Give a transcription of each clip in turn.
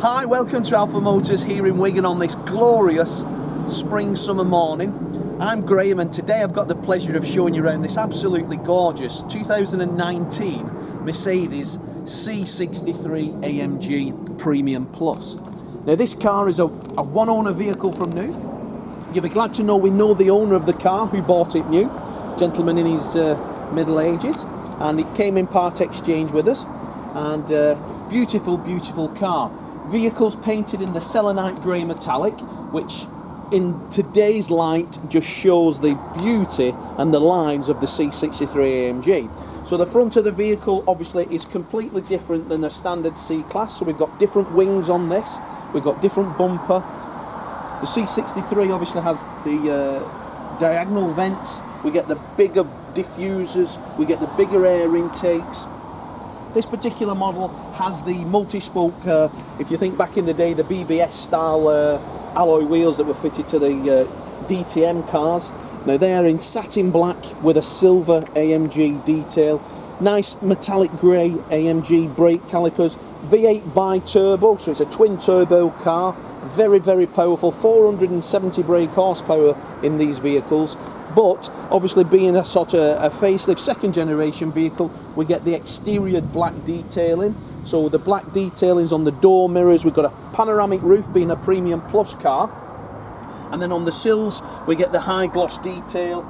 Hi, welcome to Alpha Motors here in Wigan on this glorious spring summer morning. I'm Graham and today I've got the pleasure of showing you around this absolutely gorgeous 2019 Mercedes C63 AMG Premium Plus. Now this car is a one owner vehicle from new. You'll be glad to know we know the owner of the car who bought it new, gentleman in his middle ages, and it came in part exchange with us, and beautiful car. Vehicle's painted in the Selenite grey metallic, which in today's light just shows the beauty and the lines of the C63 AMG. So the front of the vehicle obviously is completely different than a standard C-Class, so we've got different wings on this, we've got different bumper. The C63 obviously has the diagonal vents, we get the bigger diffusers, we get the bigger air intakes. This particular model has the multi-spoke, if you think back in the day, the BBS style alloy wheels that were fitted to the DTM cars. Now they are in satin black with a silver AMG detail. Nice metallic grey AMG brake calipers. V8 bi-turbo, so it's a twin turbo car. Very powerful, 470 brake horsepower in these vehicles. But obviously being a sort of a facelift second generation vehicle, we get the exterior black detailing. So the black detailing's on the door mirrors. We've got a panoramic roof being a Premium Plus car. And then on the sills, we get the high gloss detail.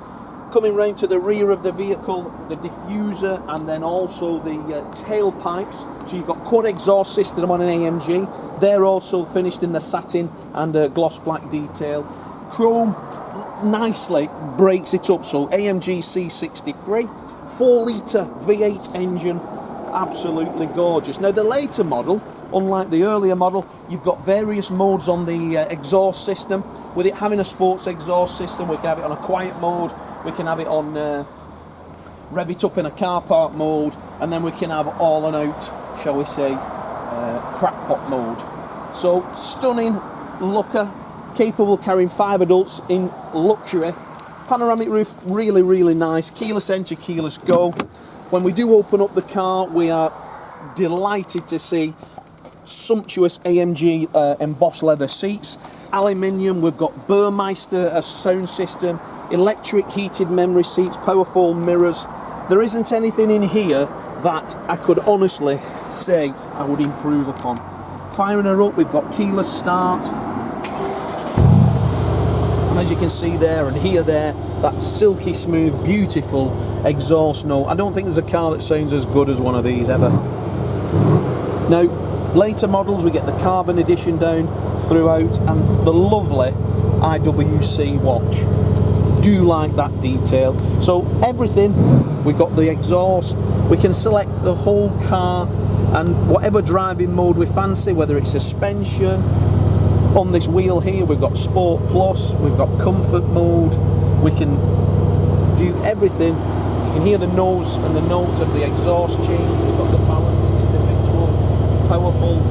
Coming round to the rear of the vehicle, the diffuser and then also the tailpipes. So you've got quad exhaust system on an AMG. They're also finished in the satin and gloss black detail. Chrome nicely breaks it up, so AMG C63, 4 litre V8 engine, absolutely gorgeous. Now the later model, unlike the earlier model, you've got various modes on the exhaust system. With it having a sports exhaust system, we can have it on a quiet mode, we can have it on rev it up in a car park mode, and then we can have all and out, shall we say, crackpot mode. So stunning looker, capable of carrying 5 adults in luxury. Panoramic roof, really nice. Keyless entry, keyless go. When we do open up the car, we are delighted to see sumptuous AMG embossed leather seats. Aluminium, we've got Burmister as sound system, electric heated memory seats, powerful mirrors. There isn't anything in here that I could honestly say I would improve upon. Firing her up, we've got keyless start. As you can see there and hear there, that silky smooth, beautiful exhaust note. I don't think there's a car that sounds as good as one of these ever. Now, later models, we get the carbon edition down throughout and the lovely IWC watch. Do like that detail. So everything, we've got the exhaust, we can select the whole car and whatever driving mode we fancy, whether it's suspension. On this wheel here we've got Sport Plus, we've got Comfort mode, we can do everything. You can hear the nose and the note of the exhaust change, we've got the balanced, individual, powerful,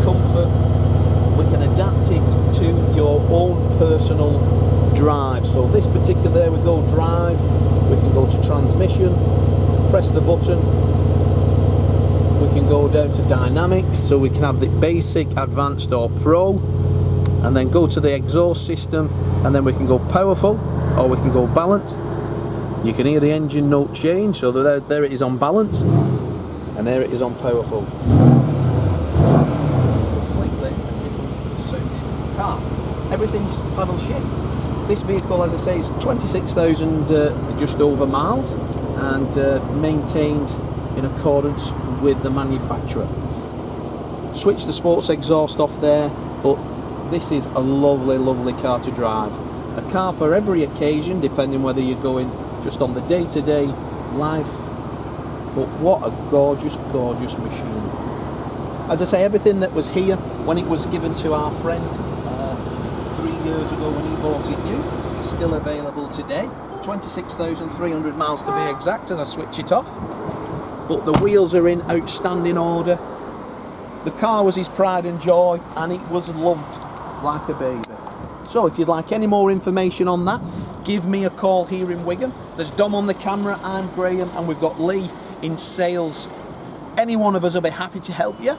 comfort. We can adapt it to your own personal drive. So this particular, there we go, drive, we can go to transmission, press the button. We can go down to dynamics, so we can have the basic, advanced or pro, and then go to the exhaust system, and then we can go powerful or we can go balance. You can hear the engine note change, so there it is on balance and there it is on powerful. Completely different sounding car. Everything's paddle shift. This vehicle, as I say, is 26,000 just over miles and maintained in accordance with the manufacturer. Switch the sports exhaust off there, but this is a lovely car to drive. A car for every occasion, depending whether you're going just on the day-to-day life, but what a gorgeous machine. As I say, everything that was here when it was given to our friend 3 years ago when he bought it new is still available today. 26,300 miles to be exact as I switch it off. But the wheels are in outstanding order. The car was his pride and joy and it was loved like a baby. So if you'd like any more information on that, give me a call here in Wigan. There's Dom on the camera, I'm Graham, and we've got Lee in sales. Any one of us will be happy to help you.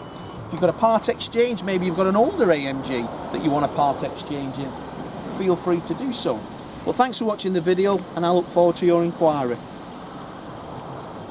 If you've got a part exchange, maybe you've got an older AMG that you want a part exchange in, feel free to do so. Well, thanks for watching the video, and I look forward to your inquiry.